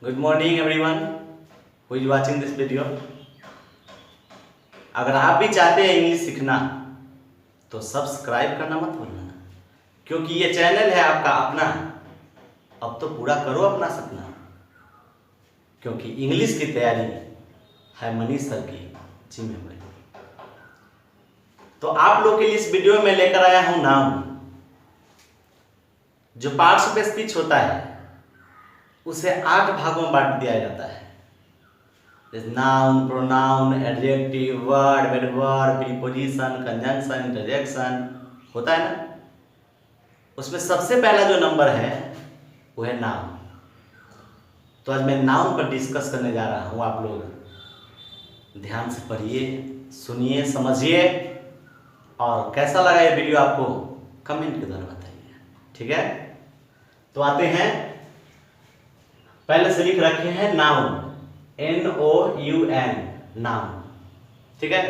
Good morning everyone who is watching this video। अगर आप भी चाहते हैं इंग्लिश सीखना तो सब्सक्राइब करना मत भूलना, क्योंकि ये चैनल है आपका अपना। अब तो पूरा करो अपना सपना, क्योंकि इंग्लिश की तैयारी है मनीष सर की जिम्मेदारी। तो आप लोग के लिए इस वीडियो में लेकर आया हूं नाउन। जो पार्ट्स ऑफ स्पीच होता है उसे 8 भागों में बांट दिया जाता है, जैसे noun, pronoun, adjective, word, adverb, preposition, conjunction, interjection होता है ना। उसमें सबसे पहला जो नंबर है वो है नाउन। तो आज मैं नाउन पर डिस्कस करने जा रहा हूँ। आप लोग ध्यान से पढ़िए, सुनिए, समझिए, और कैसा लगा ये वीडियो आपको कमेंट के द्वारा बताइए, ठीक है। तो आते हैं, पहले से लिख रखे हैं नाउन, NOUN, नाउन, ठीक है।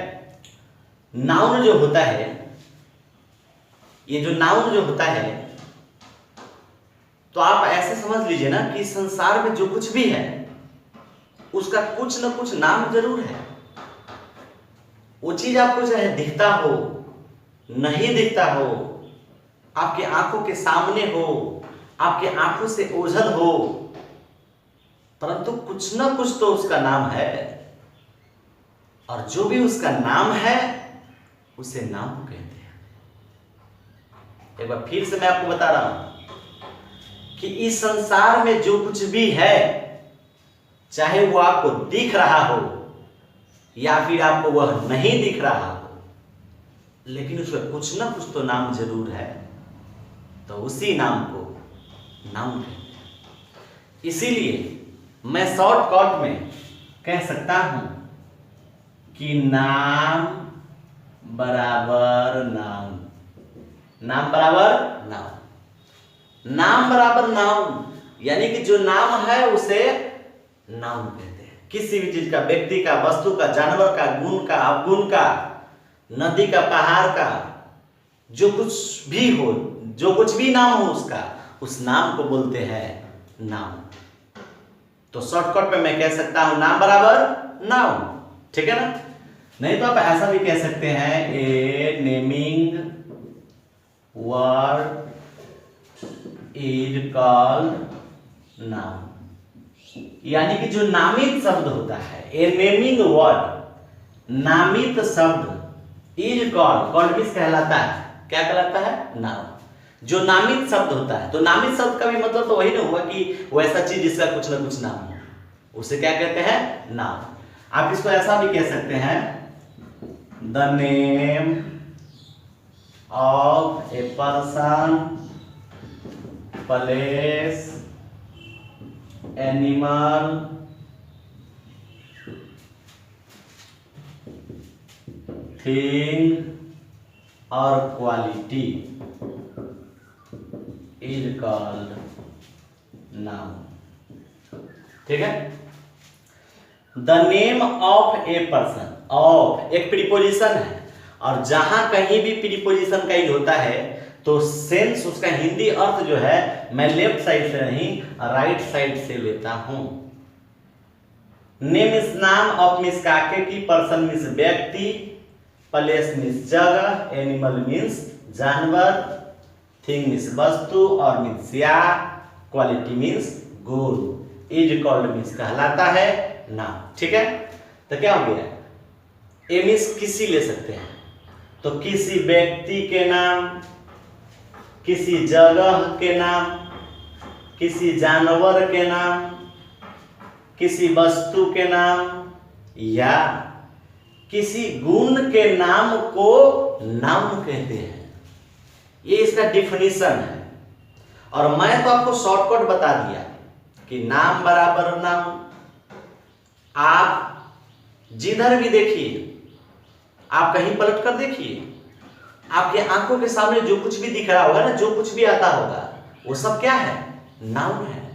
नाउन जो होता है, ये जो नाउन जो होता है, तो आप ऐसे समझ लीजिए ना कि संसार में जो कुछ भी है उसका कुछ न कुछ नाम जरूर है। वो चीज आपको चाहे दिखता हो, नहीं दिखता हो, आपके आंखों के सामने हो, आपके आंखों से ओझल हो, परंतु कुछ ना कुछ तो उसका नाम है। और जो भी उसका नाम है उसे नाम कहते हैं। एक बार फिर से मैं आपको बता रहा हूं कि इस संसार में जो कुछ भी है, चाहे वो आपको दिख रहा हो या फिर आपको वह नहीं दिख रहा हो, लेकिन उसमें कुछ ना कुछ तो नाम जरूर है। तो उसी नाम को नाउन कहते हैं। इसीलिए मैं शॉर्टकट में कह सकता हूं कि नाम बराबर नाउन, नाम बराबर नाउन, नाम बराबर नाउन, यानी कि जो नाम है उसे नाउन कहते हैं। किसी भी चीज का, व्यक्ति का, वस्तु का, जानवर का, गुण का, अवगुण का, नदी का, पहाड़ का, जो कुछ भी हो, जो कुछ भी नाम हो उसका, उस नाम को बोलते हैं नाउन। तो शॉर्टकट में मैं कह सकता हूं नाम बराबर नाउन, ठीक है ना। नहीं तो आप ऐसा भी कह सकते हैं, a naming word is called noun, यानी कि जो नामित शब्द होता है, ए नेमिंग वर्ड, नामित शब्द, इज कॉल्ड मींस कहलाता है, क्या कहलाता है? नाउन। जो नामित शब्द होता है, तो नामित शब्द का भी मतलब तो वही ना हुआ कि वैसा चीज जिसका कुछ ना कुछ नाम हो, उसे क्या कहते हैं? नाउन। आप इसको ऐसा भी कह सकते हैं, the name of a person, place, animal, thing और क्वालिटी इज कॉल्ड नाउन, ठीक है। The name of a person, of एक प्रीपोजिशन है, और जहां कहीं भी प्रीपोजिशन का यूज होता है तो सेंस, उसका हिंदी अर्थ जो है मैं लेफ्ट साइड से नहीं राइट साइड से लेता हूं। नेम इस नाम, ऑफ मीन्स काके की, पर्सन मीन्स व्यक्ति, प्लेस मीन्स जगह, एनिमल मीन्स जानवर, थिंग मीन्स वस्तु, और मीन्स या, क्वालिटी मीन्स गुण, इज कॉल्ड मीन्स कहलाता है नाम, ठीक है। तो क्या हो गया? ए मीन्स किसी ले सकते हैं, तो किसी व्यक्ति के नाम, किसी जगह के नाम, किसी जानवर के नाम, किसी वस्तु के नाम, या किसी गुण के नाम को नाउन कहते हैं। ये इसका डिफिनीशन है। और मैं तो आपको शॉर्टकट बता दिया कि नाम बराबर नाउन। आप जिधर भी देखिए, आप कहीं पलट कर देखिए, आपके आंखों के सामने जो कुछ भी दिख रहा होगा ना, जो कुछ भी आता होगा, वो सब क्या है? नाउन है।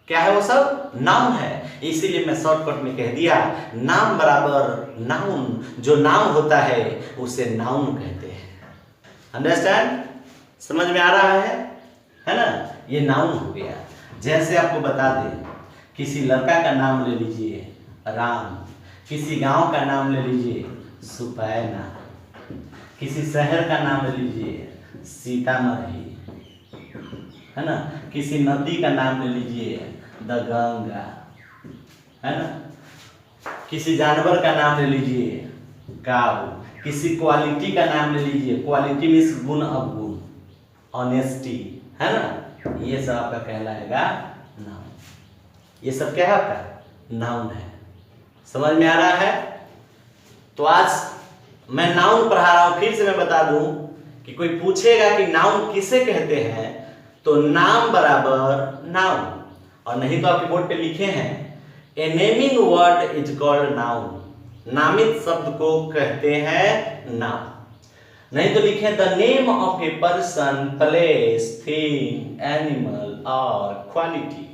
क्या है वो सब? नाउन है। इसीलिए मैं शॉर्टकट में कह दिया, नाम बराबर नाउन। जो नाम होता है उसे नाउन कहते हैं। अंडरस्टैंड? समझ में आ रहा है ना? ये नाउन हो गया। जैसे आपको बता दें, किसी लड़का का नाम ले लीजिए राम, किसी गांव का नाम ले लीजिए सुपैना, किसी शहर का नाम ले लीजिए सीतामढ़ी, है ना, किसी नदी का नाम ले लीजिए द गंगा, है ना, किसी जानवर का नाम ले लीजिए काऊ, किसी क्वालिटी का नाम ले लीजिए, क्वालिटी मीन्स गुण अवगुण, ऑनेस्टी, है ना, ये सब आपका कहलाएगा नाउन। ये सब क्या है आपका नाउन है। समझ में आ रहा है? तो आज मैं नाउन पढ़ा रहा हूं, फिर से मैं बता दूं कि कोई पूछेगा कि नाउन किसे कहते हैं, तो नाम बराबर नाउन, और नहीं तो आपके बोर्ड पे लिखे हैं a naming word is called noun, नामित शब्द को कहते हैं नाउन। नहीं तो लिखे the name of a person, place, thing, animal और क्वालिटी,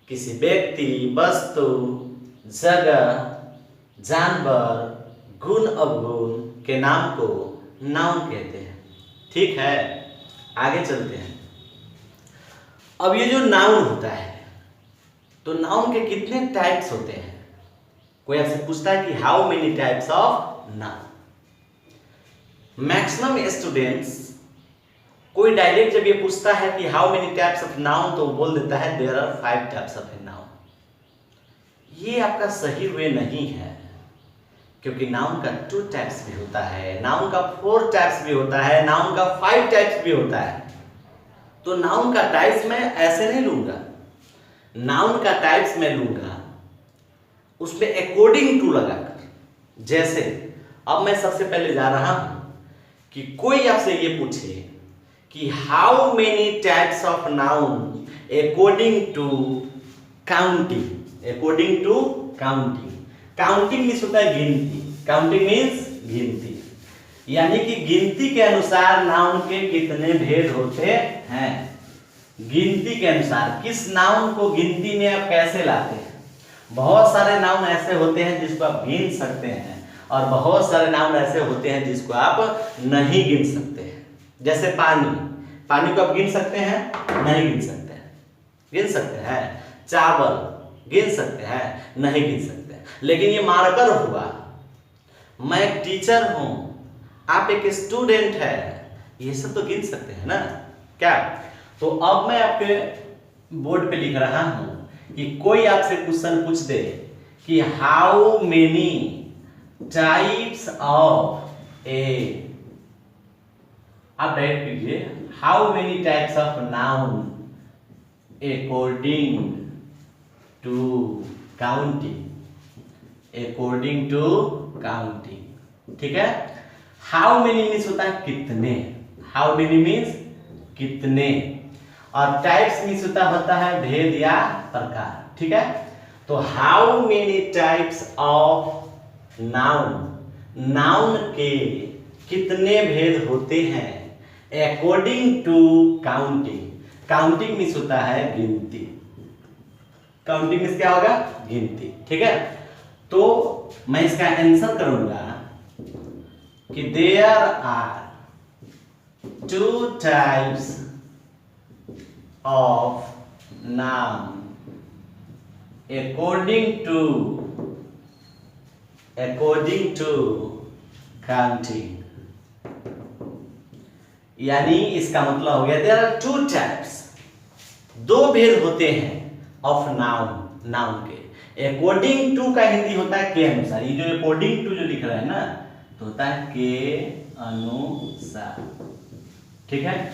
किसी व्यक्ति, वस्तु, जगह, जानवर, गुण अवगुण के नाम को नाउन कहते हैं। ठीक है, आगे चलते हैं। अब ये जो नाउन होता है, तो नाउन के कितने टाइप्स होते हैं? कोई आपसे पूछता है कि how many types of noun. Maximum students, कोई डायरेक्ट जब ये पूछता है कि how many types of noun, तो वो बोल देता है there are 5 types of a noun. ये आपका सही वे नहीं है, क्योंकि नाउन का 2 टाइप्स भी होता है, नाउन का 4 टाइप्स भी होता है, नाउन का 5 टाइप्स भी होता है। तो नाउन का टाइप्स मैं ऐसे नहीं लूंगा, नाउन का टाइप्स मैं लूंगा उसमें अकॉर्डिंग टू लगाकर। जैसे अब मैं सबसे पहले जा रहा हूं कि कोई आपसे ये पूछे कि how many types of noun according to counting, according to counting. Counting means होता है गिनती, काउंटिंग मीन्स गिनती, यानी कि गिनती के अनुसार नाउन के कितने भेद होते हैं। गिनती के अनुसार किस नाउन को गिनती में आप कैसे लाते हैं? बहुत सारे नाउन ऐसे होते हैं जिसको आप गिन सकते हैं, और बहुत सारे नाउन ऐसे होते हैं जिसको आप नहीं गिन सकते हैं। जैसे पानी, पानी को आप गिन सकते हैं? नहीं गिन सकते हैं। गिन सकते हैं? चावल गिन सकते हैं? नहीं गिन सकते। लेकिन ये मार्कर हुआ, मैं एक टीचर हूं, आप एक स्टूडेंट है, ये सब तो गिन सकते हैं ना, क्या? तो अब मैं आपके बोर्ड पे लिख रहा हूं कि कोई आपसे क्वेश्चन पूछ दे कि how many types of a, आप राइट कीजिए how many types of noun according to counting, according to counting. ठीक है, हाउ मेनी मीन्स होता है कितने, हाउ मेनी मीन्स कितने, और टाइप्स मीन्स होता है भेद या प्रकार। ठीक है, तो how many types of noun, noun के कितने भेद होते हैं according to counting. Counting means होता है गिनती, काउंटिंग मीन्स क्या होगा? गिनती। ठीक है, तो मैं इसका आंसर करूंगा कि there are 2 types of noun according to counting, यानी इसका मतलब हो गया देयर आर 2 टाइप्स, 2 भेद होते हैं ऑफ नाउन, नाउन के। अकॉर्डिंग टू का हिंदी होता है के अनुसार, ये जो अकॉर्डिंग टू जो लिख रहा है ना, तो होता है के अनुसार। ठीक है,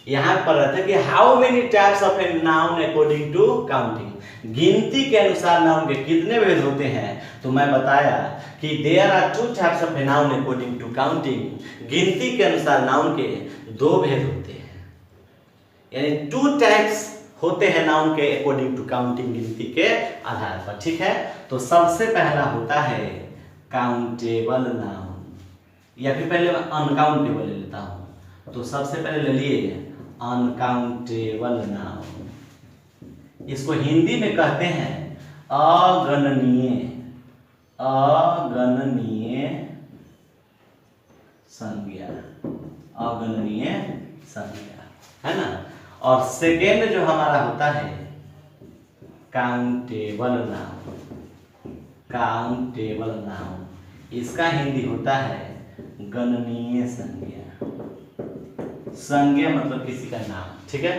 यहां पर रहता है कि how many types of a noun according to counting, गिनती के अनुसार नाउन के कितने भेद होते हैं। तो मैं बताया कि there are 2 types of a noun according to counting, गिनती के अनुसार नाउन के 2 भेद होते हैं, यानी 2 टाइप्स होते हैं नाउन के अकॉर्डिंग टू काउंटिंग, गिनती के आधार पर। ठीक है, तो सबसे पहला होता है काउंटेबल नाउन, या फिर पहले मैं अनकाउंटेबल ले लेता हूं। तो सबसे पहले ले लिए अनकाउंटेबल नाउन, इसको हिंदी में कहते हैं अगणनीय, अगणनीय संज्ञा, अगणनीय संज्ञा, है ना। और सेकेंड जो हमारा होता है काउंटेबल नाउन। काउंटेबल नाउन, इसका हिंदी होता है गणनीय संज्ञा। संज्ञा मतलब किसी का नाम, ठीक है।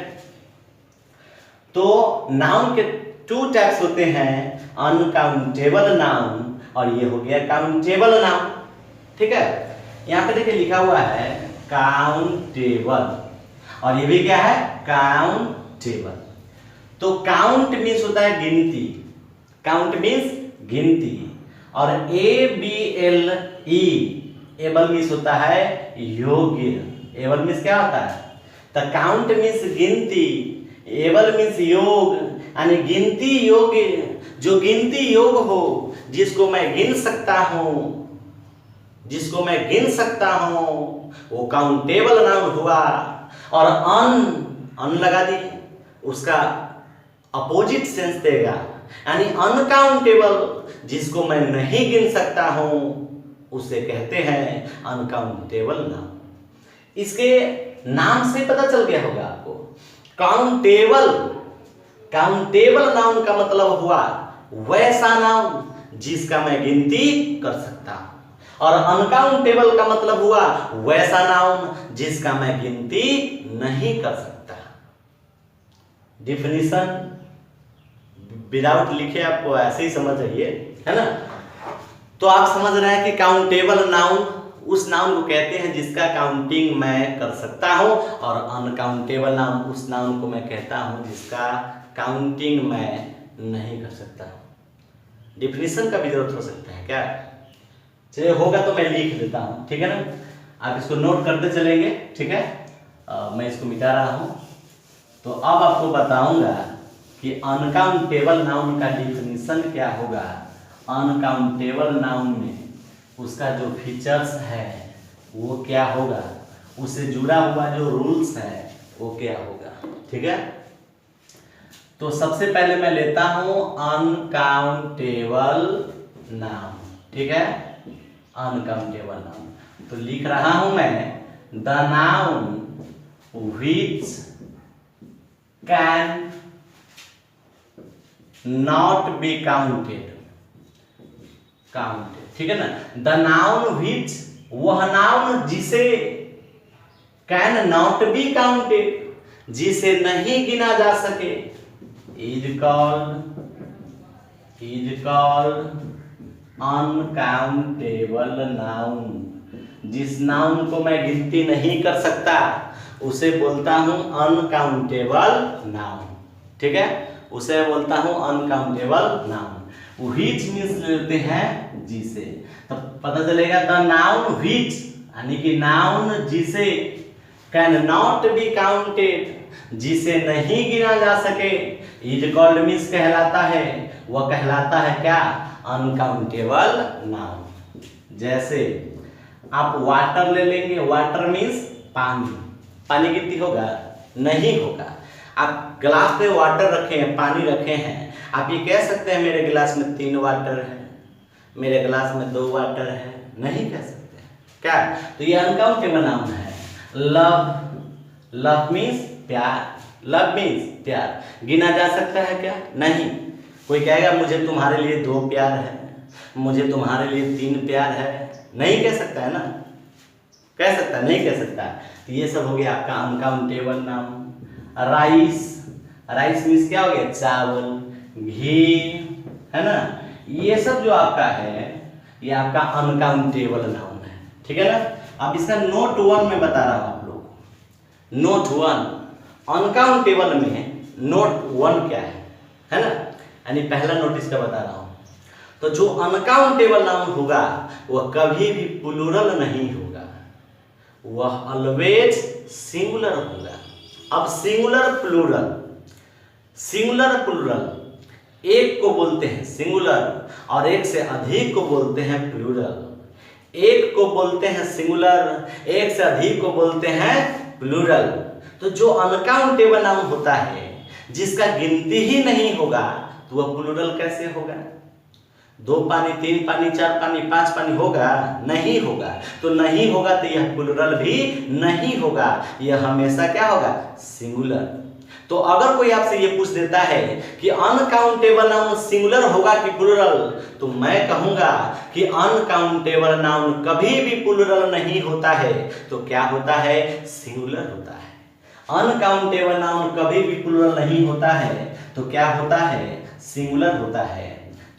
तो नाउन के टू टाइप्स होते हैं, अनकाउंटेबल नाउन और ये हो गया काउंटेबल नाउन, ठीक है। यहाँ पे देखिए लिखा हुआ है काउंटेबल और ये भी क्या है काउंटेबल। तो काउंट मीन्स होता है गिनती, काउंट मीन्स गिनती, और ABLE एबल मीन्स होता है योग्य। एबल मीन्स क्या होता है, तो काउंट मीन्स गिनती, एबल मीन्स योग, यानी गिनती योग्य, जो गिनती योग हो, जिसको मैं गिन सकता हूं, जिसको मैं गिन सकता हूं, वो काउंटेबल नाउन हुआ। और अन लगा दिए, उसका अपोजिट सेंस देगा, यानी अनकाउंटेबल, जिसको मैं नहीं गिन सकता हूं, उसे कहते हैं अनकाउंटेबल नाउन। इसके नाम से पता चल गया होगा आपको, काउंटेबल, काउंटेबल नाउन का मतलब हुआ वैसा नाउन जिसका मैं गिनती कर सकता हूं, और अनकाउंटेबल का मतलब हुआ वैसा नाउन जिसका मैं गिनती नहीं कर सकता। डिफिनीशन विदाउट लिखे आपको ऐसे ही समझ आइए, है ना। तो आप समझ रहे हैं कि काउंटेबल नाउन उस नाउन को कहते हैं जिसका काउंटिंग मैं कर सकता हूं, और अनकाउंटेबल नाउन उस नाउन को मैं कहता हूं जिसका काउंटिंग मैं नहीं कर सकता। डिफिनीशन का भी जरूरत हो सकता है क्या, चलिए होगा तो मैं लिख देता हूं, ठीक है ना। आप इसको नोट करते चलेंगे, ठीक है। मैं इसको मिटा रहा हूं। तो अब आपको बताऊंगा कि अनकाउंटेबल नाउन का डिफिनीशन क्या होगा। अनकाउंटेबल नाउन में उसका जो फीचर्स है वो क्या होगा, उससे जुड़ा हुआ जो रूल्स है वो क्या होगा, ठीक है। तो सबसे पहले मैं लेता हूं अनकाउंटेबल नाउन, ठीक है। अनकाउंटेबल नाउन तो लिख रहा हूं मैं, the noun which can not be counted, ठीक है ना। द नाउन व्हिच, वह नाउन जिसे, कैन नॉट बी काउंटेड, जिसे नहीं गिना जा सके, इज कॉल्ड अनकाउंटेबल नाउन। जिस नाउन को मैं गिनती नहीं कर सकता उसे बोलता हूं अनकाउंटेबल नाउन, ठीक है। उसे बोलता हूं अनकाउंटेबल नाउन। व्हिच मीन्स लेते हैं जिसे, तो पता चलेगा द नाउन व्हिच यानी कि नाउन जिसे, कैन नॉट बी काउंटेड, जिसे नहीं गिना जा सके, इज कॉल्ड मीन्स कहलाता है, वह कहलाता है क्या, अनकाउंटेबल नाउन। जैसे आप वाटर ले लेंगे, वाटर मीन्स पानी, पानी गिनती होगा, नहीं होगा। आप गिलास में वाटर रखे हैं, पानी रखे हैं, आप ये कह सकते हैं मेरे गिलास में 3 वाटर है, मेरे गिलास में 2 वाटर है, नहीं कह सकते क्या। तो ये अनकाउंटेबल नाउन है। लव मीन्स प्यार, लव मीन्स प्यार, गिना जा सकता है क्या, नहीं। कोई कहेगा मुझे तुम्हारे लिए 2 प्यार है, मुझे तुम्हारे लिए 3 प्यार है, नहीं कह सकता है ना, कह सकता है, नहीं कह सकता। तो ये सब हो गया आपका uncountable noun. Rice, rice means क्या हो गया, चावल, घी, है ना। ये सब जो आपका है ये आपका अनकाउंटेबल नाउन है, ठीक है ना। अब इसका नोट 1 में बता रहा हूं आप लोग को। नोट 1 अनकाउंटेबल में नोट 1 क्या है ना, यानी पहला नोटिस का बता रहा हूं। तो जो अनकाउंटेबल नाउन होगा वह कभी भी प्लूरल नहीं होगा, वह ऑलवेज सिंगुलर होगा। अब सिंगुलर प्लूरल, सिंगुलर प्लूरल, एक को बोलते हैं सिंगुलर और एक से अधिक को बोलते हैं प्लूरल। एक को बोलते हैं सिंगुलर, एक से अधिक को बोलते हैं प्लूरल। तो जो अनकाउंटेबल नाउन होता है जिसका गिनती ही नहीं होगा तो वह प्लूरल कैसे होगा। 2 पानी, 3 पानी, 4 पानी, 5 पानी होगा, नहीं होगा। तो नहीं होगा तो यह प्लूरल भी नहीं होगा, यह हमेशा क्या होगा, सिंगुलर। तो अगर कोई आपसे ये पूछ देता है कि अनकाउंटेबल नाउन सिंगुलर होगा कि प्लूरल, तो मैं कहूंगा कि अनकाउंटेबल नाउन कभी भी प्लूरल नहीं होता है। तो क्या होता है? सिंगुलर होता है। अनकाउंटेबल नाउन कभी भी प्लूरल नहीं होता है, तो क्या होता है? सिंगुलर होता है।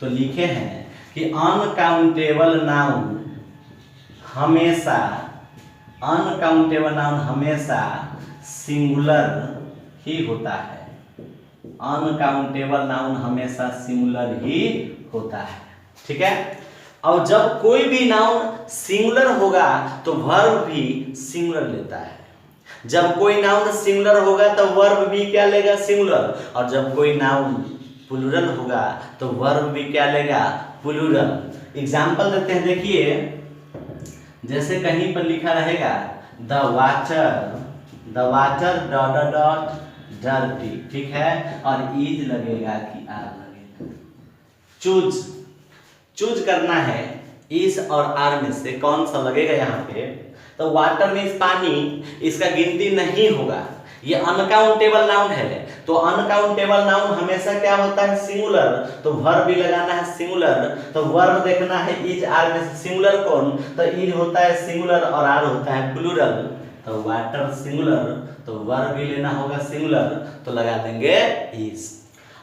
तो लिखे हैं कि अनकाउंटेबल नाउन हमेशा सिंगुलर ही होता है। अनकाउंटेबल नाउन हमेशा सिंगुलर ही होता है। ठीक है। और जब कोई भी नाउन सिंगुलर होगा तो वर्ब भी सिंगुलर लेता है। जब कोई नाउन सिंगुलर होगा तो वर्ब भी क्या लेगा? सिंगुलर। और जब कोई नाउन प्लूरल होगा तो वर्ब भी क्या लेगा? प्लूरल। एग्जाम्पल देते हैं, देखिए जैसे कहीं पर लिखा रहेगा the water dot dot dirty, ठीक है, और इज लगेगा कि आर लगेगा। चूज करना है इस और आर में से कौन सा लगेगा यहाँ पे। तो वाटर मीन्स पानी, इसका गिनती नहीं होगा, ये अनकाउंटेबल नाउन है। तो अनकाउंटेबल नाउन हमेशा क्या होता है? सिंगुलर। तो वर्ब भी लगाना है सिंगुलर। तो वर्ब देखना है इज आर में से सिंगुलर कौन? तो इज होता है सिंगुलर और आर होता है प्लूरल। तो वाटर सिंगुलर, तो वर्ब भी लेना होगा सिंगुलर, तो लगा देंगे इज।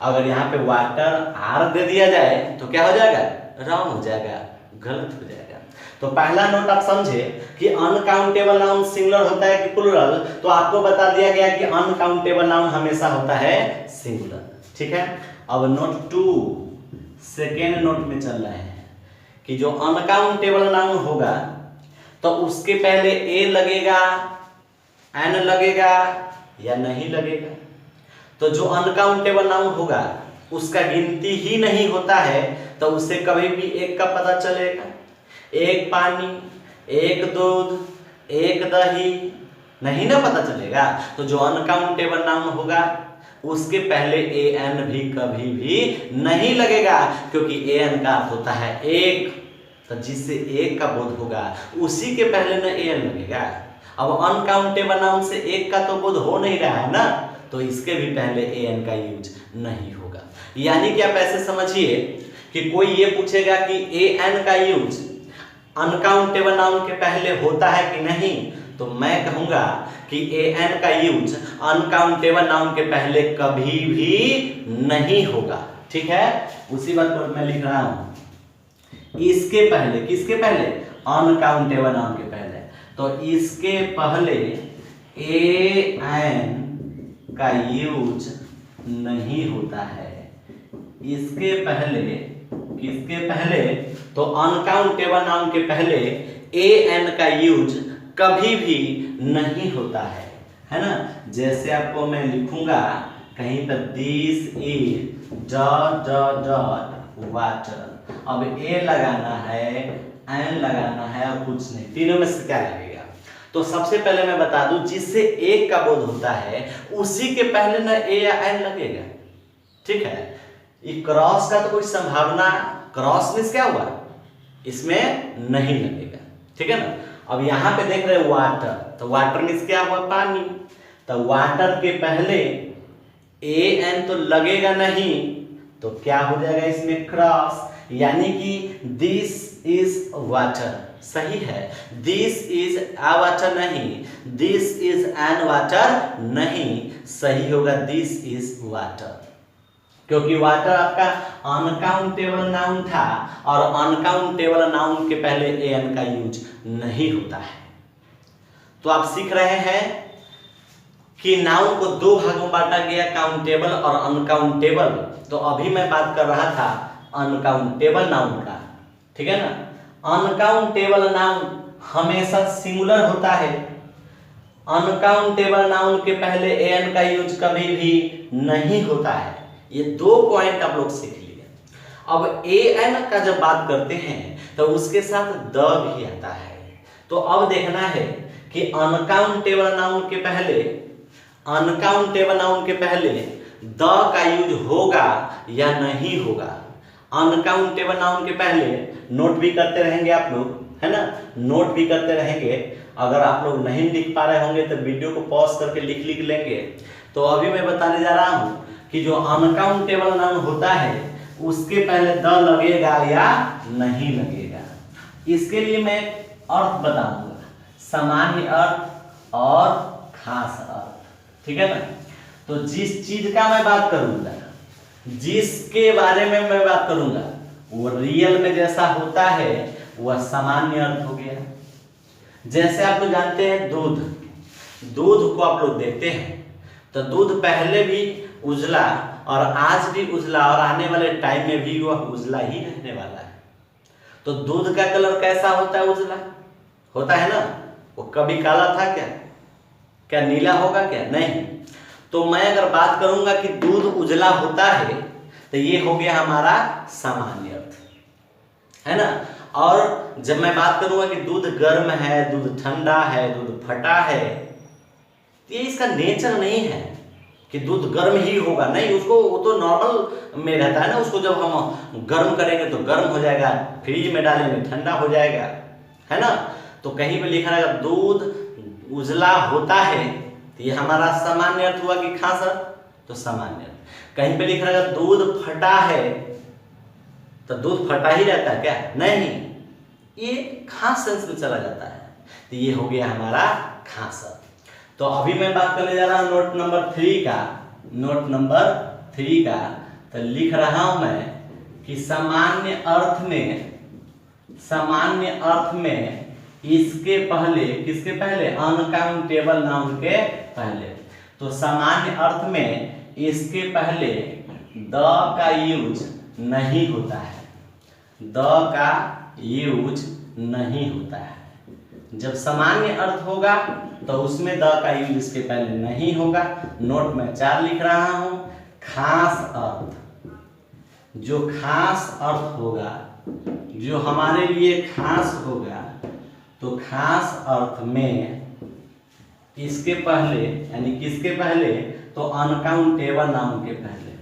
अगर यहाँ पे वाटर आर दे दिया जाए तो क्या हो जाएगा? रॉन्ग हो जाएगा, गलत हो जाएगा। तो पहला नोट आप समझे कि अनकाउंटेबल नाउन सिंगुलर होता है कि प्लूरल। तो आपको बता दिया गया कि अनकाउंटेबल नाउन हमेशा होता है सिंगुलर। ठीक है। अब नोट 2 सेकेंड नोट में चल रहे हैं कि जो अनकाउंटेबल नाउन होगा तो उसके पहले ए लगेगा, एन लगेगा या नहीं लगेगा। तो जो अनकाउंटेबल नाउन होगा उसका गिनती ही नहीं होता है, तो उससे कभी भी एक का पता चलेगा। एक पानी, एक दूध, एक दही, नहीं ना पता चलेगा। तो जो अनकाउंटेबल नाउन होगा उसके पहले ए एन भी कभी भी नहीं लगेगा, क्योंकि ए एन का अर्थ होता है एक। तो जिससे एक का बोध होगा उसी के पहले न ए एन लगेगा। अब अनकाउंटेबल नाउन से एक का तो बोध हो नहीं रहा है ना, तो इसके भी पहले ए एन का यूज नहीं होगा। यानी कि आप ऐसे समझिए कि कोई ये पूछेगा कि ए एन का यूज अनकाउंटेबल नाउन के पहले होता है कि नहीं, तो मैं कहूंगा कि ए एन का यूज अनकाउंटेबल नाउन के पहले कभी भी नहीं होगा। ठीक है। उसी बात पर मैं लिख रहा हूं, इसके पहले, किसके पहले? अनकाउंटेबल नाउन के पहले। तो इसके पहले ए एन का यूज नहीं होता है। इसके पहले, किसके पहले? तो अनकाउंटेबल नाउन के पहले ए एन का यूज कभी भी नहीं होता है ना। जैसे आपको मैं लिखूंगा कहीं पर this is dot dot dot water. अब ए लगाना है, एन लगाना है और कुछ नहीं, तीनों में से क्या लगेगा? तो सबसे पहले मैं बता दूं, जिससे एक का बोध होता है उसी के पहले ना ए या एन लगेगा। ठीक है। ये क्रॉस का तो कोई संभावना, क्रॉस मींस क्या हुआ? इसमें नहीं लगेगा। ठीक है ना। अब यहाँ पे देख रहे हैं वाटर, तो वाटर मींस क्या हुआ? पानी। तो वाटर के पहले ए एन तो लगेगा नहीं, तो क्या हो जाएगा इसमें? क्रॉस। यानी कि दिस इज वाटर, सही है। दिस इज अ वाटर नहीं, दिस इज एन वाटर नहीं, सही होगा दिस इज वाटर। क्योंकि वाटर आपका अनकाउंटेबल नाउन था और अनकाउंटेबल नाउन के पहले ए एन का यूज नहीं होता है। तो आप सीख रहे हैं कि नाउन को दो भागों में बांटा गया, काउंटेबल और अनकाउंटेबल। तो अभी मैं बात कर रहा था अनकाउंटेबल नाउन का। ठीक है ना। अनकाउंटेबल नाउन हमेशा सिंगुलर होता है। अनकाउंटेबल नाउन के पहले ए एन का यूज कभी भी नहीं होता है। ये दो पॉइंट आप लोग सीख लिए। अब ए एन का जब बात करते हैं तो उसके साथ द भी आता है। तो अब देखना है कि अनकाउंटेबल नाउन के पहले, अनकाउंटेबल नाउन के पहले द का यूज होगा या नहीं होगा। अनकाउंटेबल नाउन के पहले नोट भी करते रहेंगे आप लोग, है ना, नोट भी करते रहेंगे। अगर आप लोग नहीं लिख पा रहे होंगे तो वीडियो को पॉज करके लिख लेंगे। तो अभी मैं बताने जा रहा हूं कि जो अनकाउंटेबल नाउन होता है उसके पहले द लगेगा या नहीं लगेगा। इसके लिए मैं अर्थ बताऊंगा, सामान्य अर्थ और खास अर्थ, ठीक है ना। तो जिस चीज का मैं बात करूंगा, जिसके बारे में मैं बात करूंगा, वो रियल में जैसा होता है वह सामान्य अर्थ हो गया। जैसे आप लोग जानते हैं दूध, दूध को आप लोग देखते हैं तो दूध पहले भी उजला और आज भी उजला और आने वाले टाइम में भी वह उजला ही रहने वाला है। तो दूध का कलर कैसा होता है? उजला होता है ना। वो कभी काला था क्या? क्या नीला होगा क्या? नहीं। तो मैं अगर बात करूंगा कि दूध उजला होता है तो ये हो गया हमारा सामान्य अर्थ, है ना। और जब मैं बात करूंगा कि दूध गर्म है, दूध ठंडा है, दूध फटा है, तो ये इसका नेचर नहीं है कि दूध गर्म ही होगा, नहीं। उसको वो तो नॉर्मल में रहता है ना, उसको जब हम गर्म करेंगे तो गर्म हो जाएगा, फ्रिज में डालेंगे ठंडा हो जाएगा, है ना। तो कहीं पे लिखा रहेगा दूध उजला होता है तो ये हमारा सामान्य अर्थ हुआ कि खास अर्थ, तो सामान्य अर्थ। कहीं पे लिखा रहेगा दूध फटा है तो दूध फटा ही रहता है क्या? नहीं, ये खास सेंस में चला जाता है, तो ये हो गया हमारा खास अर्थ। तो अभी मैं बात करने जा रहा हूं नोट नंबर 3 का। नोट नंबर 3 का तो लिख रहा हूं मैं कि सामान्य अर्थ में इसके पहले, किसके पहले? अनकाउंटेबल नाउन के पहले। तो सामान्य अर्थ में इसके पहले द का यूज नहीं होता है, द का यूज नहीं होता है। जब सामान्य अर्थ होगा तो उसमें द का यूज इसके पहले नहीं होगा। नोट में 4 लिख रहा हूं। खास अर्थ, जो खास अर्थ होगा, जो हमारे लिए खास होगा, तो खास अर्थ में इसके पहले, यानी किसके पहले? तो अनकाउंटेबल नाउन के पहले,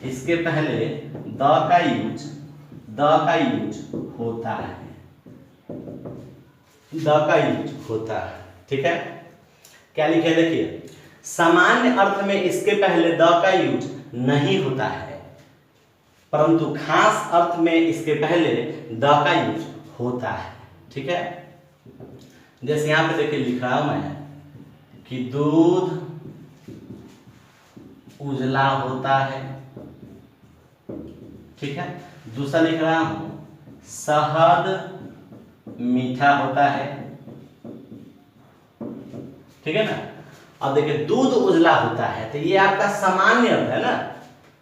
इसके पहले द का यूज होता है, द का यूज होता है, ठीक है। क्या लिखे देखिए, सामान्य अर्थ में इसके पहले द का यूज नहीं होता है, परंतु खास अर्थ में इसके पहले द का यूज होता है, ठीक है। जैसे यहां पे देखिए लिख रहा हूं मैं कि दूध उजला होता है, ठीक है। दूसरा लिख रहा हूं शहद मीठा होता है, ठीक है ना। अब देखिए दूध उजला होता है तो ये आपका सामान्य अर्थ है ना,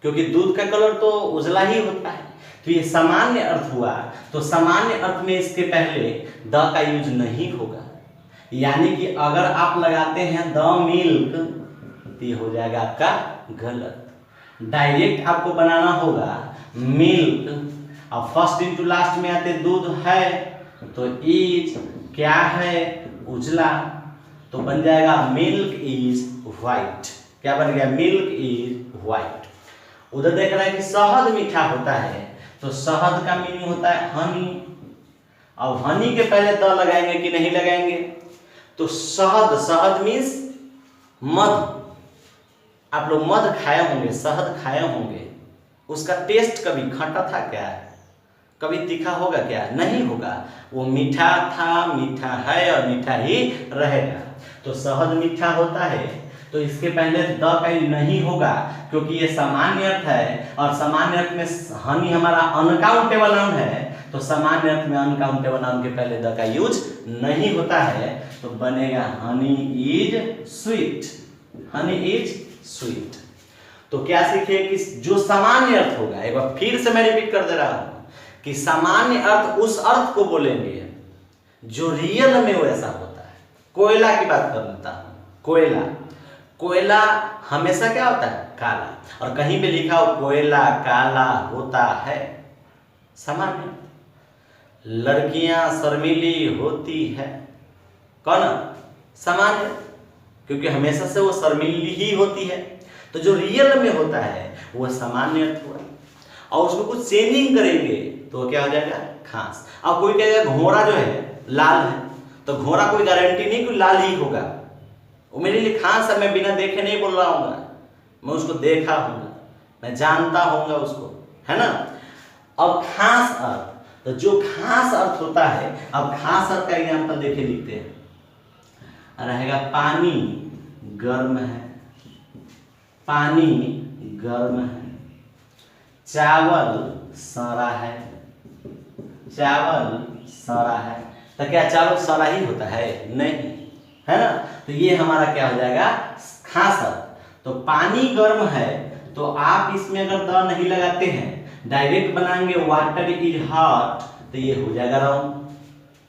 क्योंकि दूध का कलर तो उजला ही होता है, तो ये सामान्य अर्थ हुआ। तो सामान्य अर्थ में इसके पहले द का यूज नहीं होगा, यानी कि अगर आप लगाते हैं द मिल्क तो ये हो जाएगा आपका गलत। डायरेक्ट आपको बनाना होगा मिल्क, अब फर्स्ट इंटू लास्ट में आते दूध है तो इज क्या है? उजला, तो बन जाएगा मिल्क इज व्हाइट। क्या बन गया? Milk is white. उधर देख रहा है कि शहद मीठा होता है, तो शहद का मीनिंग होता है हनी। अब हनी के पहले द लगाएंगे कि नहीं लगाएंगे? तो शहद मीन्स मध। आप लोग मध खाए होंगे, शहद खाए होंगे, उसका टेस्ट कभी खट्टा था क्या? कभी तीखा होगा क्या? नहीं होगा। वो मीठा था, मीठा है और मीठा ही रहेगा। तो शहद मीठा होता है तो इसके पहले द का नहीं होगा, क्योंकि ये सामान्य अर्थ है और सामान्य अर्थ में हनी हमारा अनकाउंटेबल नाउन है, तो सामान्य अर्थ में अनकाउंटेबल नाउन के पहले द का यूज नहीं होता है, तो बनेगा honey is sweet, honey is sweet. तो क्या सीखे कि जो सामान्य अर्थ होगा, एक बार फिर से मैं रिपीट कर दे रहा हूं कि सामान्य अर्थ उस अर्थ को बोलेंगे जो रियल में वैसा होता है। कोयला की बात कर लेता हूं, कोयला, कोयला हमेशा क्या होता है? काला, और कहीं पे लिखा हो कोयला काला होता है, सामान्य। लड़कियां शर्मीली होती है, कौन? सामान्य, क्योंकि हमेशा से वो शर्मीली ही होती है। तो जो रियल में होता है वो सामान्य अर्थ हुआ, और उसमें कुछ चेंजिंग करेंगे तो क्या हो जाएगा? खास। अब कोई कहेगा घोड़ा जो है लाल है, तो घोड़ा कोई गारंटी नहीं कि लाल ही होगा, वो मेरे लिए खास है, मैं बिना देखे नहीं बोल रहा हूँ, मैं उसको देखा हूँ, मैं जानता हूँगा उसको, है ना। अब खास अर्थ, तो जो खास अर्थ होता है, अब खास अर्थ का एग्जाम्पल देखिए लिखते हैं, रहेगा पानी गर्म है, पानी गर्म है, चावल सड़ा है, चावल सड़ा है। तो क्या चावल सड़ा ही होता है? नहीं, है ना। तो ये हमारा क्या हो जाएगा? खास अर्थ। तो पानी गर्म है, तो आप इसमें अगर द नहीं लगाते हैं, डायरेक्ट बनाएंगे वाटर इज हॉट, तो ये हो जाएगा राउंड।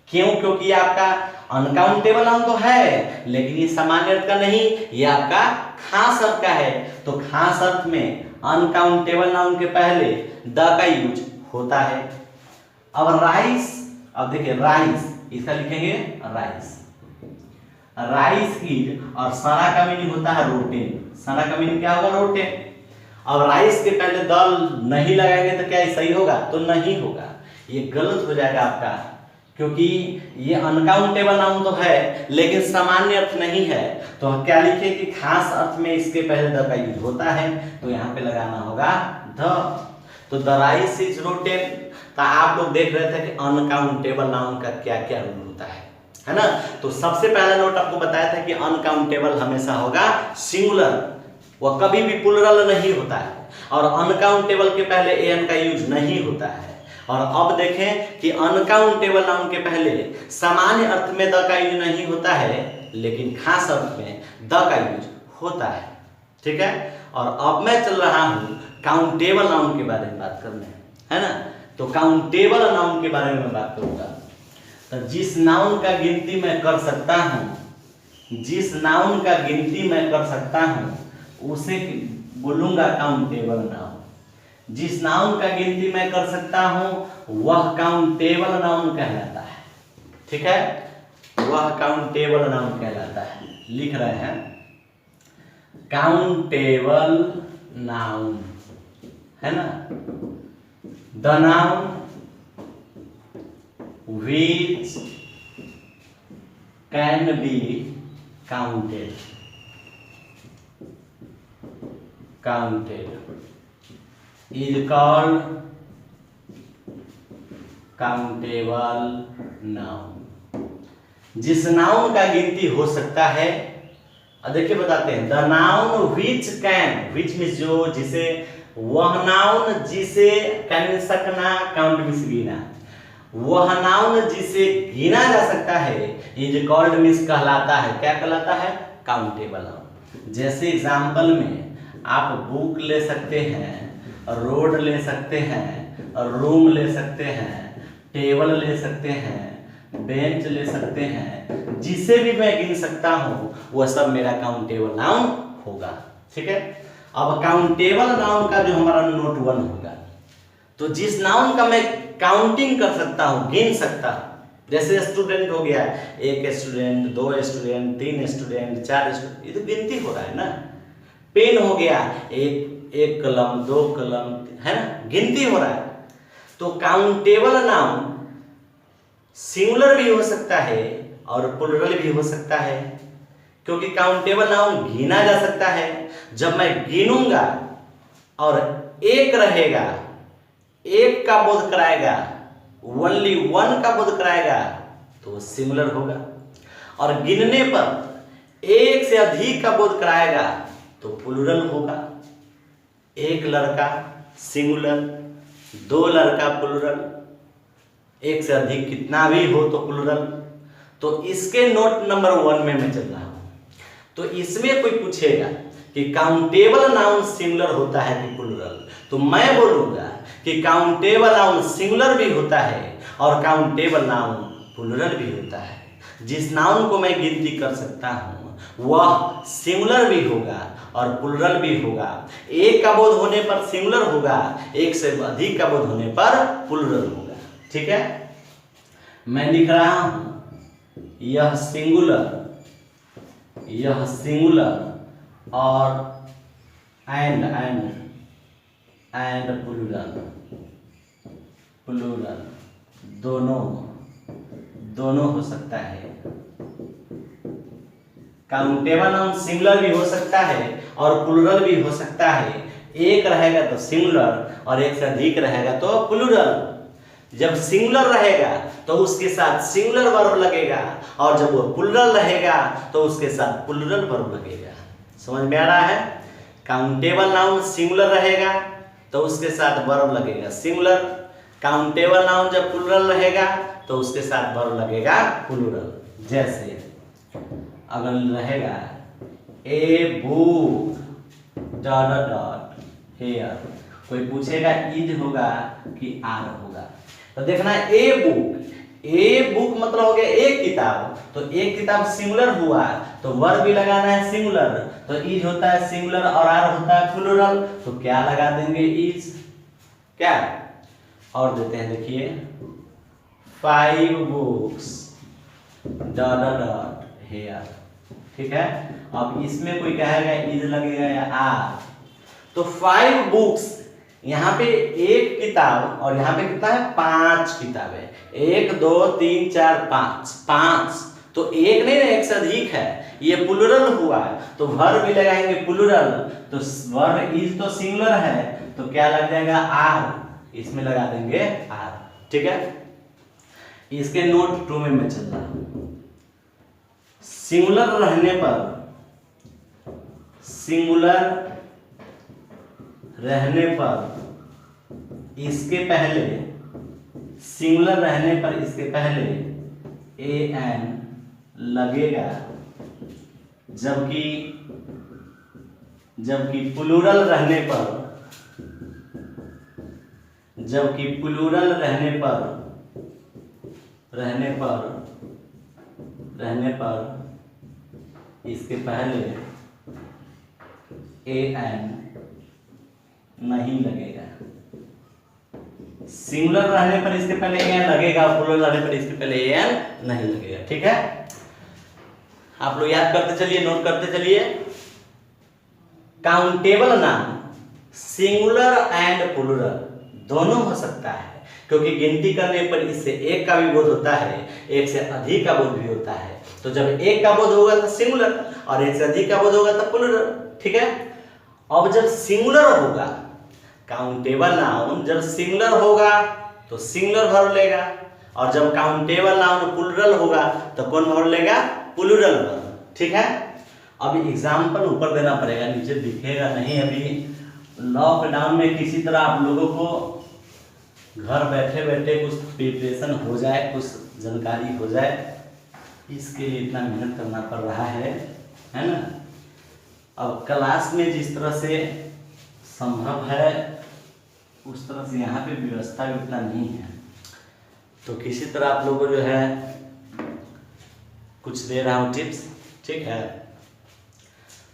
क्यों? क्योंकि आपका अनकाउंटेबल नाउन तो है, लेकिन ये सामान्य अर्थ का नहीं, ये आपका खास अर्थ का है। तो खास अर्थ में अनकाउंटेबल नाउन के पहले द का यूज होता है। अब राइस, अब देखिए राइस, इसका लिखेंगे राइस, राइस इज, और सड़ा का मीनिंग होता है रोटेन, सड़ा का मीनिंग क्या होगा? रोटेन। अब राइस के पहले दल नहीं लगाएंगे तो क्या सही होगा? तो नहीं होगा, ये गलत हो जाएगा आपका, क्योंकि ये अनकाउंटेबल नाउन तो है लेकिन सामान्य अर्थ नहीं है। तो क्या लिखे कि खास अर्थ में इसके पहले द का यूज होता है, तो यहाँ पे लगाना होगा द। तो द राइस इज रोटेन। तो आप लोग देख रहे थे कि अनकाउंटेबल नाउन का क्या क्या रूल होता है ना। तो सबसे पहला नोट आपको बताया था कि अनकाउंटेबल हमेशा होगा सिंगुलर, वह कभी भी प्लुरल नहीं होता है, और अनकाउंटेबल के पहले एन का यूज नहीं होता है। और अब देखें कि अनकाउंटेबल नाउन के पहले सामान्य अर्थ में द का यूज नहीं होता है, लेकिन खास अर्थ में द का यूज होता है, ठीक है। और अब मैं चल रहा हूँ काउंटेबल नाउन के बारे में बात करने, है ना। तो काउंटेबल नाउन के बारे में मैं बात करूंगा। तो जिस नाउन का गिनती मैं कर सकता हूँ, जिस नाउन का गिनती मैं कर सकता हूँ, उसे बोलूंगा काउंटेबल नाउन। जिस नाउन का गिनती मैं कर सकता हूं वह काउंटेबल नाउन कहलाता है, ठीक है, वह काउंटेबल नाउन कहलाता है। लिख रहे हैं काउंटेबल नाउन, है ना। The noun which can be counted, is called countable noun। जिस नाउन का गिनती हो सकता है, और देखिए बताते हैं, the noun which can, which means जो, जिसे, वह नाउन जिसे, कैन सकना, काउंट मीन्स गिना, वह नाउन जिसे गिना जा सकता है, इज कॉल्ड मीन्स कहलाता है, क्या कहलाता है? Countable noun. जैसे एग्जाम्पल में आप बुक ले सकते हैं, रोड ले सकते हैं, रूम ले सकते हैं, टेबल ले सकते हैं, बेंच ले सकते हैं, जिसे भी मैं गिन सकता हूँ वह सब मेरा काउंटेबल नाउन होगा, ठीक है। अब काउंटेबल नाउन का जो हमारा नोट 1 होगा, तो जिस नाउन का मैं काउंटिंग कर सकता हूँ, गिन सकता हूँ, जैसे स्टूडेंट हो गया, 1 स्टूडेंट, 2 स्टूडेंट, 3 स्टूडेंट, 4 स्टूडेंट, ये तो गिनती हो रहा है ना। पेन हो गया, एक कलम, 2 कलम, है ना, गिनती हो रहा है। तो काउंटेबल नाउन सिंगुलर भी हो सकता है और प्लुरल भी हो सकता है, क्योंकि काउंटेबल नाउन गिना जा सकता है। जब मैं गिनूंगा और एक रहेगा, एक का बोध कराएगा, ओनली 1 का बोध कराएगा, तो वो सिंगुलर होगा। और गिनने पर एक से अधिक का बोध कराएगा तो प्लुरल होगा। एक लड़का सिंगुलर, 2 लड़का प्लुरल, एक से अधिक कितना भी हो तो प्लुरल। तो इसके नोट नंबर 1 में मैं चल रहा हूं। तो इसमें कोई पूछेगा कि काउंटेबल नाउन सिंगुलर होता है कि प्लुरल, तो मैं बोलूंगा कि काउंटेबल नाउन सिंगुलर भी होता है और काउंटेबल नाउन प्लुरल भी होता है। जिस नाउन को मैं गिनती कर सकता हूं वह सिंगुलर भी होगा और प्लुरल भी होगा। एक का बोध होने पर सिंगुलर होगा, एक से अधिक का बोध होने पर प्लुरल होगा, ठीक है। मैं लिख रहा हूं यह सिंगुलर, यह सिंगुलर और एंड प्लुरल, प्लुरल दोनों हो सकता है। काउंटेबल नाउन सिंगुलर भी हो सकता है और प्लूरल भी हो सकता है। एक रहेगा तो सिंगुलर और एक से अधिक रहेगा तो प्लूरल। जब सिंगुलर रहेगा तो उसके साथ सिंगुलर वर्ब लगेगा और जब वो प्लूरल रहेगा तो उसके साथ प्लूरल वर्ब लगेगा। समझ में आ रहा है? काउंटेबल नाउन सिंगुलर रहेगा तो उसके साथ वर्ब लगेगा सिंगुलर। काउंटेबल नाउन जब प्लूरल रहेगा तो उसके साथ वर्ब लगेगा प्लूरल। जैसे अगर रहेगा a book dot dot here, कोई पूछेगा इज होगा कि आर होगा, तो देखना ए बुक मतलब हो गया एक किताब, तो एक किताब सिंगुलर हुआ तो वर्ब भी लगाना है सिंगुलर, तो इज होता है सिंगुलर और आर होता है प्लूरल, तो क्या लगा देंगे इज। क्या और देते हैं, देखिए 5 बुक्स डॉट डॉट हेयर। ठीक है, अब इसमें कोई कहेगा इज लगेगा या आर, तो 5 बुक्स यहाँ पे एक किताब और यहाँ पे कितना है 5 किताबें, 1 2 3 4 5, तो एक नहीं ना, एक से अधिक है, ये प्लूरल हुआ तो वर्ब भी लगाएंगे प्लूरल, तो वर्ब इज तो सिंगुलर है तो क्या लग जाएगा आर, इसमें लगा देंगे आर। ठीक है, इसके नोट 2 में मैं चल रहा हूं। सिंगुलर रहने पर इसके पहले सिंगुलर रहने पर इसके पहले ए एन लगेगा, जबकि प्लूरल रहने पर इसके पहले ए एन नहीं लगेगा। सिंगुलर रहने पर इसके पहले ए एन लगेगा, प्लूरल रहने पर इसके पहले ए एन नहीं लगेगा। ठीक है, आप लोग याद करते चलिए, नोट करते चलिए। Countable noun singular and plural दोनों हो सकता है, क्योंकि गिनती करने पर इससे एक का भी बोध होता है, एक से अधिक का बोध भी होता है। तो जब एक का बोध होगा तो सिंगुलर और एक से अधिक का बोध होगा तो प्लूरल। ठीक है, अब जब सिंगुलर होगा, काउंटेबल नाउन जब सिंगुलर होगा तो सिंगुलर वर्ब लेगा, और जब काउंटेबल नाउन प्लूरल होगा तो कौन वर्ब लेगा, प्लूरल वर्ब। ठीक है, अब एग्जाम्पल ऊपर देना पड़ेगा, नीचे दिखेगा नहीं। अभी लॉकडाउन में किसी तरह आप लोगों को घर बैठे बैठे कुछ प्रिपरेशन हो जाए, कुछ जानकारी हो जाए, इसके लिए इतना मेहनत करना पड़ रहा है ना। अब क्लास में जिस तरह से संभव है उस तरह से यहाँ पे व्यवस्था भी उतना नहीं है, तो किसी तरह आप लोगों को जो है कुछ दे रहा हूँ टिप्स। ठीक है,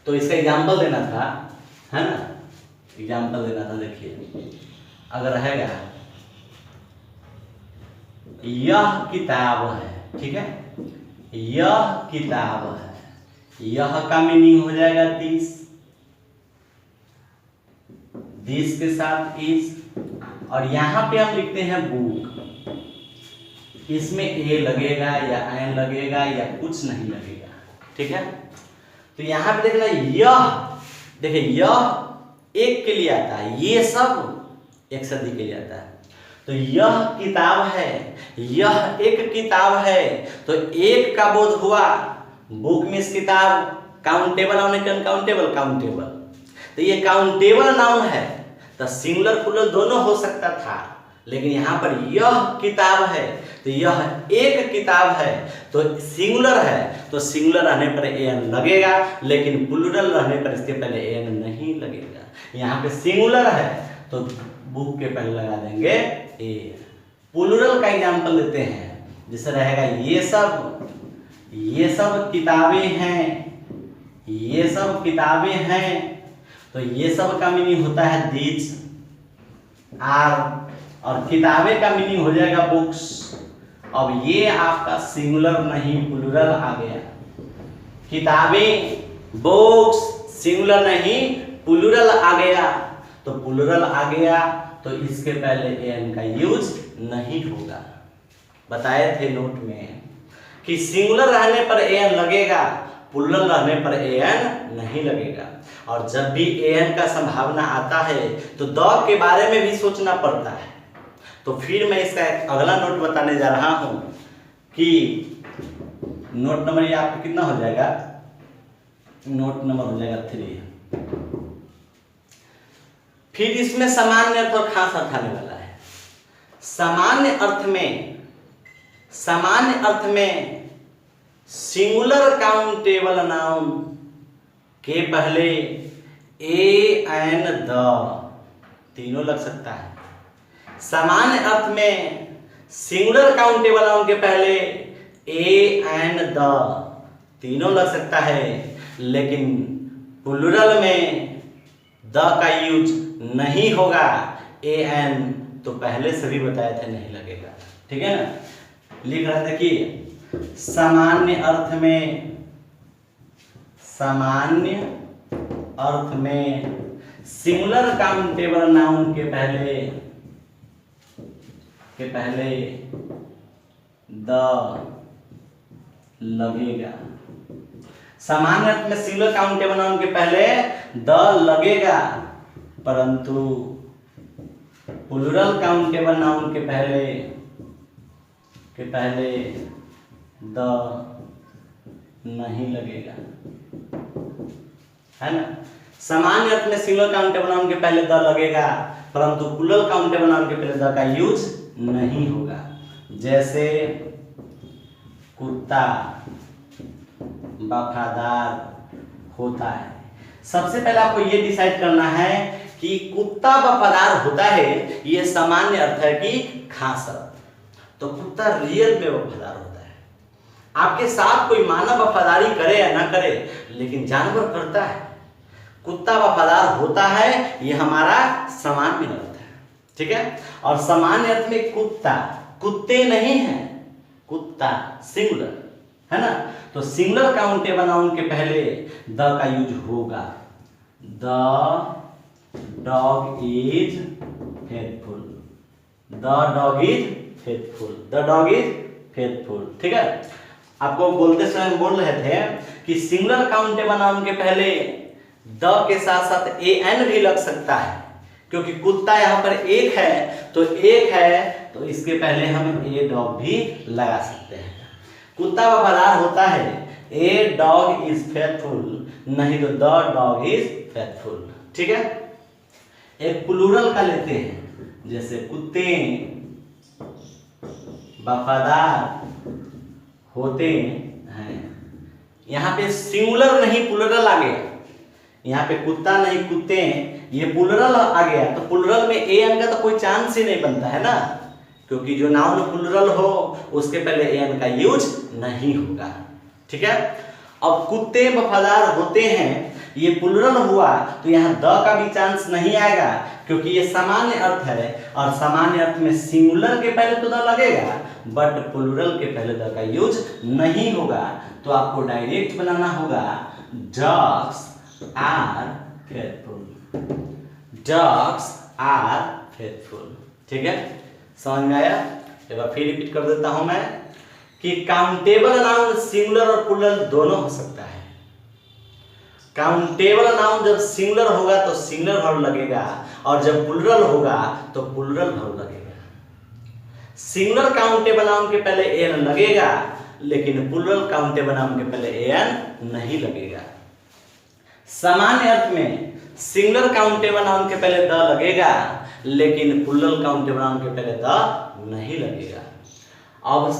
तो इसका एग्जाम्पल देना था, है ना, एग्जाम्पल देना था। देखिए अगर रहेगा यह किताब है, ठीक है, यह किताब है, यह का मीनिंग हो जाएगा दिस के साथ इज, और यहाँ पे हम लिखते हैं बुक, इसमें ए लगेगा या एन लगेगा या कुछ नहीं लगेगा। ठीक है, तो यहाँ पे देखना यह, देखिए यह एक के लिए आता है, ये सब एक से अधिक के लिए आता है। तो यह किताब है, यह एक किताब है, तो एक का बोध हुआ, बुक मीन्स किताब, काउंटेबल नाउन है अनकाउंटेबल, काउंटेबल, तो ये काउंटेबल नाउन है, तो सिंगुलर प्लूरल दोनों हो सकता था, लेकिन यहाँ पर यह किताब है तो यह एक किताब है, तो सिंगुलर है तो सिंगुलर रहने पर एन लगेगा, लेकिन प्लूरल रहने पर इसके पहले एन नहीं लगेगा। यहाँ पे सिंगुलर है तो बुक के पहले लगा देंगे ए। प्लूरल का एग्जाम्पल देते हैं, जैसे रहेगा ये सब किताबें हैं, ये सब किताबें हैं, तो ये सब का मीनिंग होता है दीज आर, और किताबें का मीनिंग हो जाएगा बुक्स। अब ये आपका सिंगुलर नहीं प्लूरल आ गया, किताबें बुक्स सिंगुलर नहीं प्लूरल आ गया, तो प्लूरल आ गया तो इसके पहले एन का यूज नहीं होगा। बताए थे नोट में कि सिंगुलर रहने पर एन लगेगा, प्लूरल रहने पर an नहीं लगेगा। और जब भी an का संभावना आता है तो द के बारे में भी सोचना पड़ता है। तो फिर मैं इसका एक अगला नोट बताने जा रहा हूं कि नोट नंबर ये आपको कितना हो जाएगा, नोट नंबर हो जाएगा 3। फिर इसमें सामान्य अर्थ और खास अर्थ आने वाला है। सामान्य अर्थ में सिंगुलर काउंटेबल नाउन के पहले ए एन द तीनों लग सकता है। सामान्य अर्थ में सिंगुलर काउंटेबल नाउन के पहले ए एन द तीनों लग सकता है, लेकिन प्लूरल में द का यूज नहीं होगा। ए एन तो पहले से भी बताए थे नहीं लगेगा, ठीक है ना। लिख रहे थे कि सामान्य अर्थ में सिंगुलर काउंटेबल नाउन के पहले द लगेगा। सामान्य अर्थ में सिंगुलर काउंटेबल नाउन के पहले द लगेगा, परंतु प्लूरल काउंटेबल नाउन के पहले द नहीं लगेगा, है ना। सामान्य अर्थ में सिंगुलर काउंटेबल नाउन के पहले द लगेगा, परंतु प्लूरल काउंटेबल नाउन के पहले द का यूज नहीं होगा। जैसे कुत्ता वफादार होता है। सबसे पहले आपको ये डिसाइड करना है कि कुत्ता वफादार होता है ये सामान्य अर्थ है कि खास अर्थ। तो कुत्ता रियल में वफादार होता है। आपके साथ कोई मानव वफादारी करे या ना करे, लेकिन जानवर करता है। कुत्ता वफादार होता है ये हमारा सामान्य अर्थ है, ठीक है। और सामान्य अर्थ में कुत्ते नहीं है, कुत्ता सिंगुलर, है ना। तो सिंगुलर काउंटेबल नाउन के पहले द का यूज होगा। The dog is faithful, the dog is faithful, the dog is faithful, ठीक है। आपको बोलते समय बोल रहे थे कि सिंगुलर काउंटेबल नाउन के पहले द के साथ साथ ए एन भी लग सकता है, क्योंकि कुत्ता यहाँ पर एक है तो इसके पहले हम ए डॉग भी लगा सकते हैं। कुत्ता वफादार होता है, ए डॉग इज फेथफुल, नहीं तो द डॉग इज फेथफुल, ठीक है। एक प्लूरल का लेते हैं, जैसे कुत्ते वफादार होते हैं। यहाँ पे सिंगुलर नहीं प्लूरल आ गया, यहाँ पे कुत्ता नहीं कुत्ते, ये प्लूरल आ गया। तो प्लूरल में ए एन का तो कोई चांस ही नहीं बनता है ना, क्योंकि जो नाउन प्लूरल हो उसके पहले ए एन का यूज नहीं होगा, ठीक है। अब कुत्ते वफादार होते हैं ये प्लूरल हुआ तो यहाँ द का भी चांस नहीं आएगा, क्योंकि ये सामान्य अर्थ है और सामान्य अर्थ में सिंगुलर के पहले तो द लगेगा, बट प्लूरल के पहले द का यूज नहीं होगा। तो आपको डायरेक्ट बनाना होगा dogs are faithful, dogs are faithful, ठीक है। समझ में आया। एक बार फिर रिपीट कर देता हूं मैं कि काउंटेबल नाउन सिंगुलर और प्लूरल दोनों हो सकता है। काउंटेबल नाउन जब सिंगुलर होगा तो सिंगुलर वर्ब लगेगा, और जब प्लूरल होगा तो प्लूरल वर्ब लगेगा। सिंगुलर काउंटेबल नाउन के पहले एन लगेगा, लेकिन प्लूरल काउंटेबल नाउन के पहले एन नहीं लगेगा। सामान्य अर्थ में सिंगुलर काउंटेबल नाउन के पहले द लगेगा, लेकिन प्लूरल काउंटेबल नाउन के पहले द नहीं लगेगा। अब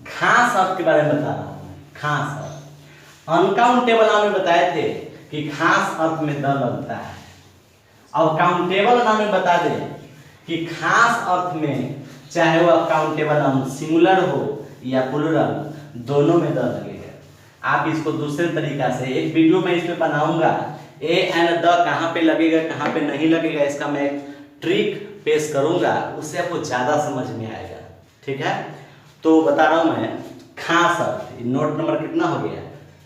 खास अर्थ के बारे में बता रहा हूं। खास अर्थ अनकाउंटेबल नाउन में बताए थे कि खास अर्थ में द लगता है। अब काउंटेबल नाउन में बता दे कि खास अर्थ में चाहे वह काउंटेबल नाउन सिंगुलर हो या प्लूरल, दोनों में द लगेगा। आप इसको दूसरे तरीका से एक वीडियो में इसमें बनाऊंगा, ए एन द कहाँ पे लगेगा कहाँ पे नहीं लगेगा, इसका मैं एक ट्रिक पेश करूंगा, उससे आपको ज्यादा समझ में आएगा, ठीक है। तो बता रहा हूं मैं खास अर्थ। नोट नंबर कितना हो गया?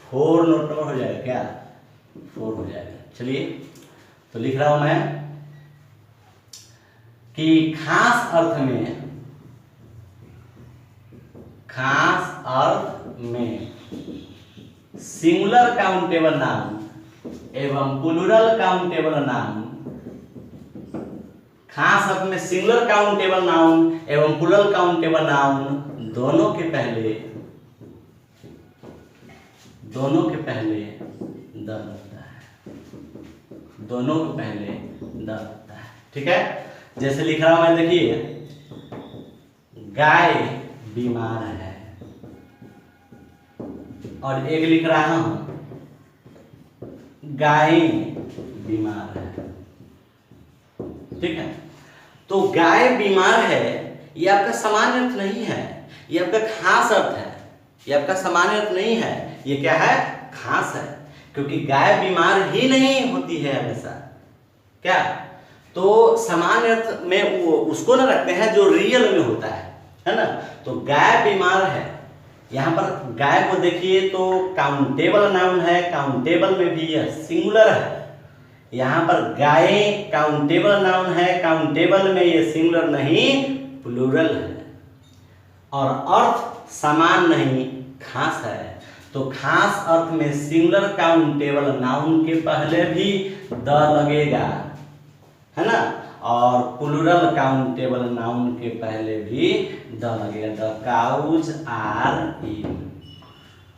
4 नोट नंबर हो जाएगा क्या? 4 हो जाएगा। चलिए तो लिख रहा हूं मैं कि खास अर्थ में सिंगुलर काउंटेबल नाउन एवं प्लूरल काउंटेबल नाउन, खास अर्थ में सिंगुलर काउंटेबल नाउन एवं प्लूरल काउंटेबल नाउन दोनों के पहले द लगता है, दोनों के पहले द लगता है। ठीक है, जैसे लिख रहा हूं मैं, देखिए गाय बीमार है, और एक लिख रहा हूं गाय बीमार है। ठीक है, तो गाय बीमार है ये आपका सामान्य अर्थ नहीं है, ये आपका खास अर्थ है। ये आपका सामान्य अर्थ नहीं है, ये क्या है, खास है, क्योंकि गाय बीमार ही नहीं होती है हमेशा। क्या, तो सामान्य अर्थ में वो उसको ना रखते हैं जो रियल में होता है ना। तो गाय बीमार है, यहाँ पर गाय को देखिए तो काउंटेबल नाउन है, काउंटेबल में भी यह सिंगुलर है। यहाँ पर गाय काउंटेबल नाउन है, काउंटेबल में ये सिंगुलर नहीं प्लूरल है, और अर्थ समान नहीं खास है। तो खास अर्थ में सिंगुलर काउंटेबल नाउन के पहले भी द लगेगा, है ना, और प्लूरल काउंटेबल नाउन के पहले भी द लगेगा। The cows are in.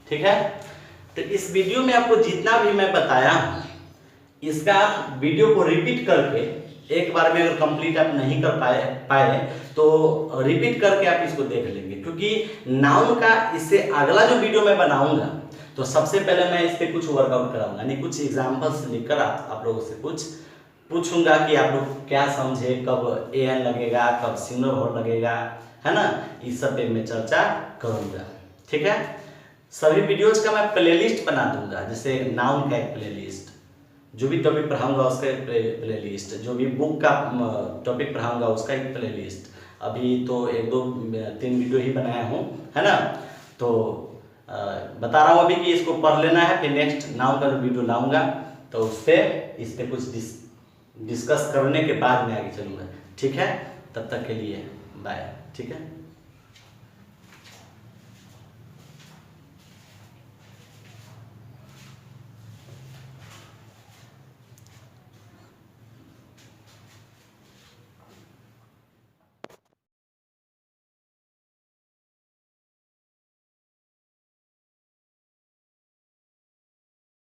ठीक है, तो इस वीडियो में आपको जितना भी मैं बताया हूं, इसका वीडियो को रिपीट करके एक बार में अगर कंप्लीट आप नहीं कर पाए तो रिपीट करके आप इसको देख लेंगे, क्योंकि नाउन का इससे अगला जो वीडियो मैं बनाऊंगा तो सबसे पहले मैं इस पे कुछ वर्कआउट कराऊंगा, यानी कुछ एग्जांपल्स लिखकर आप लोगों से कुछ पूछूंगा कि आप लोग क्या समझे, कब एन लगेगा, कब सिंगुलर वर्ब लगेगा, है ना, इस सब पे मैं चर्चा करूंगा। ठीक है, सभी वीडियोज का मैं प्लेलिस्ट बना दूंगा, जैसे नाउन का एक प्लेलिस्ट, जो भी टॉपिक पढ़ाऊंगा उसका एक प्लेलिस्ट, जो भी बुक का टॉपिक पढ़ाऊंगा उसका एक प्लेलिस्ट। अभी तो 1-2-3 वीडियो ही बनाया हूँ, है ना। तो बता रहा हूँ अभी कि इसको पढ़ लेना है, फिर नेक्स्ट नाउन का जो वीडियो लाऊंगा तो उस पर कुछ डिस्कस करने के बाद मैं आगे चलूँगा। ठीक है, तब तक के लिए बाय। ठीक है।